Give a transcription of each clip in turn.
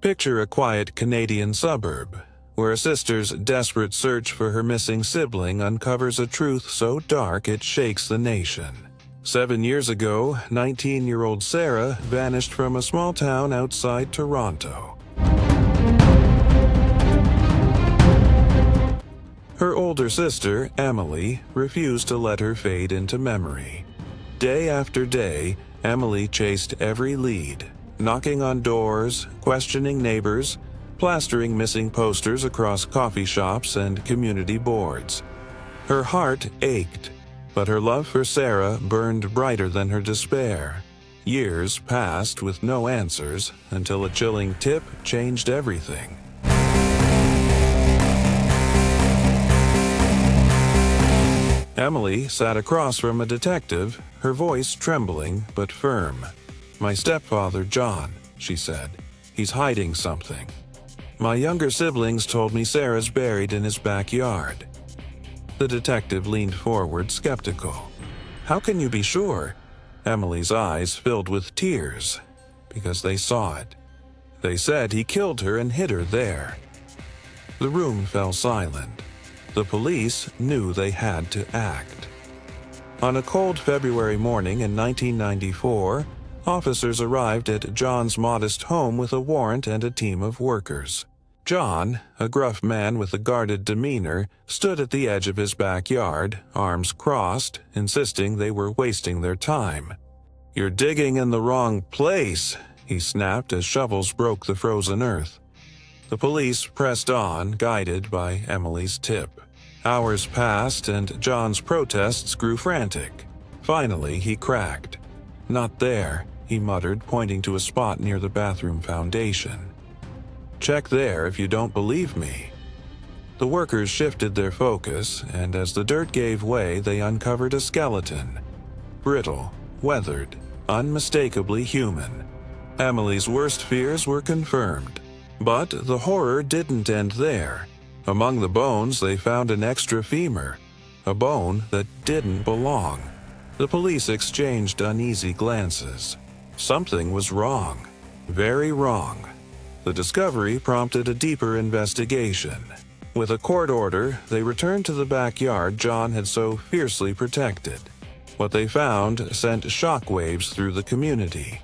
Picture a quiet Canadian suburb, where a sister's desperate search for her missing sibling uncovers a truth so dark it shakes the nation. 7 years ago, 19-year-old Sarah vanished from a small town outside Toronto. Her older sister, Emily, refused to let her fade into memory. Day after day, Emily chased every lead, knocking on doors, questioning neighbors, plastering missing posters across coffee shops and community boards. Her heart ached, but her love for Sarah burned brighter than her despair. Years passed with no answers until a chilling tip changed everything. Emily sat across from a detective, her voice trembling but firm. "My stepfather, John," she said. "He's hiding something. My younger siblings told me Sarah's buried in his backyard." The detective leaned forward, skeptical. "How can you be sure?" Emily's eyes filled with tears, because they saw it. "They said he killed her and hid her there." The room fell silent. The police knew they had to act. On a cold February morning in 1994, officers arrived at John's modest home with a warrant and a team of workers. John, a gruff man with a guarded demeanor, stood at the edge of his backyard, arms crossed, insisting they were wasting their time. "You're digging in the wrong place," he snapped as shovels broke the frozen earth. The police pressed on, guided by Emily's tip. Hours passed and John's protests grew frantic. Finally, he cracked. "Not there," he muttered, pointing to a spot near the bathroom foundation. "Check there if you don't believe me." The workers shifted their focus, and as the dirt gave way, they uncovered a skeleton. Brittle, weathered, unmistakably human. Emily's worst fears were confirmed. But the horror didn't end there. Among the bones, they found an extra femur, a bone that didn't belong. The police exchanged uneasy glances. Something was wrong, very wrong. The discovery prompted a deeper investigation. With a court order, they returned to the backyard John had so fiercely protected. What they found sent shockwaves through the community.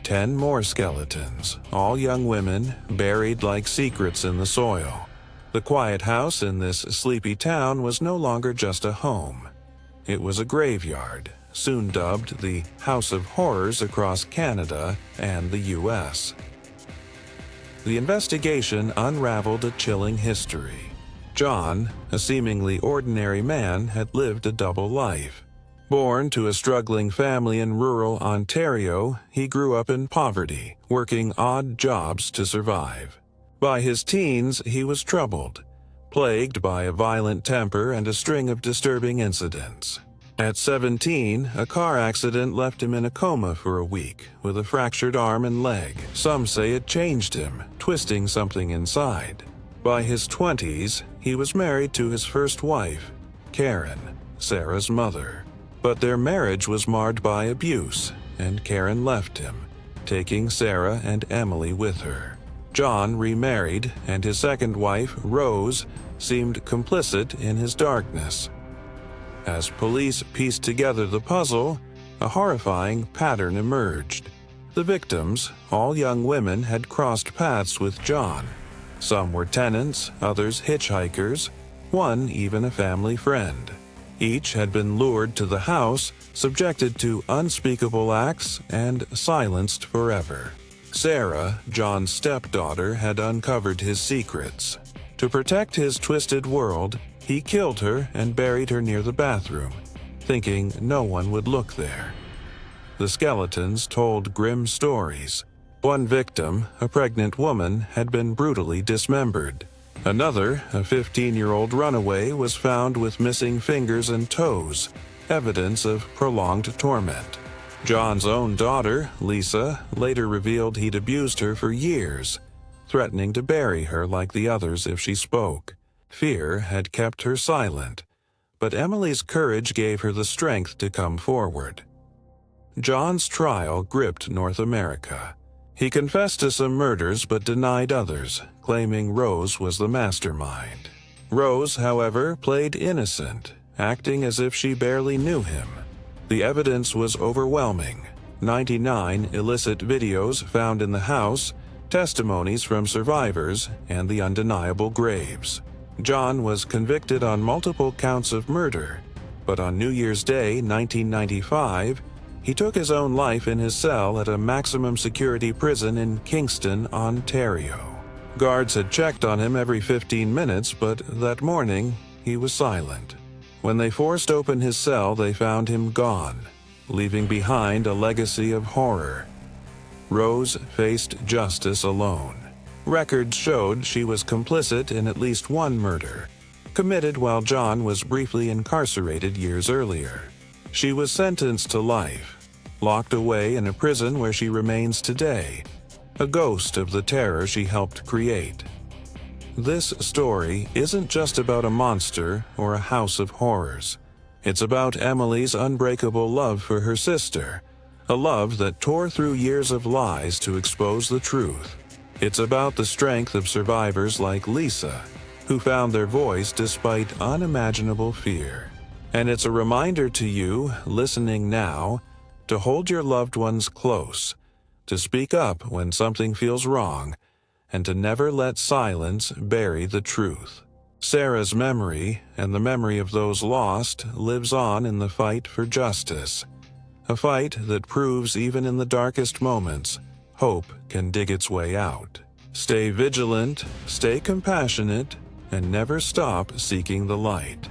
10 more skeletons, all young women, buried like secrets in the soil. The quiet house in this sleepy town was no longer just a home. It was a graveyard, soon dubbed the House of Horrors across Canada and the U.S. The investigation unraveled a chilling history. John, a seemingly ordinary man, had lived a double life. Born to a struggling family in rural Ontario, he grew up in poverty, working odd jobs to survive. By his teens, he was troubled, plagued by a violent temper and a string of disturbing incidents. At 17, a car accident left him in a coma for a week, with a fractured arm and leg. Some say it changed him, twisting something inside. By his 20s, he was married to his first wife, Karen, Sarah's mother. But their marriage was marred by abuse, and Karen left him, taking Sarah and Emily with her. John remarried, and his second wife, Rose, seemed complicit in his darkness. As police pieced together the puzzle, a horrifying pattern emerged. The victims, all young women, had crossed paths with John. Some were tenants, others hitchhikers, one even a family friend. Each had been lured to the house, subjected to unspeakable acts, and silenced forever. Sarah, John's stepdaughter, had uncovered his secrets. To protect his twisted world, he killed her and buried her near the bathroom, thinking no one would look there. The skeletons told grim stories. One victim, a pregnant woman, had been brutally dismembered. Another, a 15-year-old runaway, was found with missing fingers and toes, evidence of prolonged torment. John's own daughter, Lisa, later revealed he'd abused her for years, threatening to bury her like the others if she spoke. Fear had kept her silent, but Emily's courage gave her the strength to come forward. John's trial gripped North America. He confessed to some murders but denied others, claiming Rose was the mastermind. Rose, however, played innocent, acting as if she barely knew him. The evidence was overwhelming. 99 illicit videos found in the house, testimonies from survivors, and the undeniable graves. John was convicted on multiple counts of murder, but on New Year's Day, 1995, he took his own life in his cell at a maximum security prison in Kingston, Ontario. Guards had checked on him every 15 minutes, but that morning, he was silent. When they forced open his cell, they found him gone, leaving behind a legacy of horror. Rose faced justice alone. Records showed she was complicit in at least one murder, committed while John was briefly incarcerated years earlier. She was sentenced to life, locked away in a prison where she remains today, a ghost of the terror she helped create. This story isn't just about a monster or a house of horrors. It's about Emily's unbreakable love for her sister, a love that tore through years of lies to expose the truth. It's about the strength of survivors like Lisa, who found their voice despite unimaginable fear. And it's a reminder to you, listening now, to hold your loved ones close, to speak up when something feels wrong, and to never let silence bury the truth. Sarah's memory, and the memory of those lost, lives on in the fight for justice. A fight that proves even in the darkest moments, hope can dig its way out. Stay vigilant, stay compassionate, and never stop seeking the light.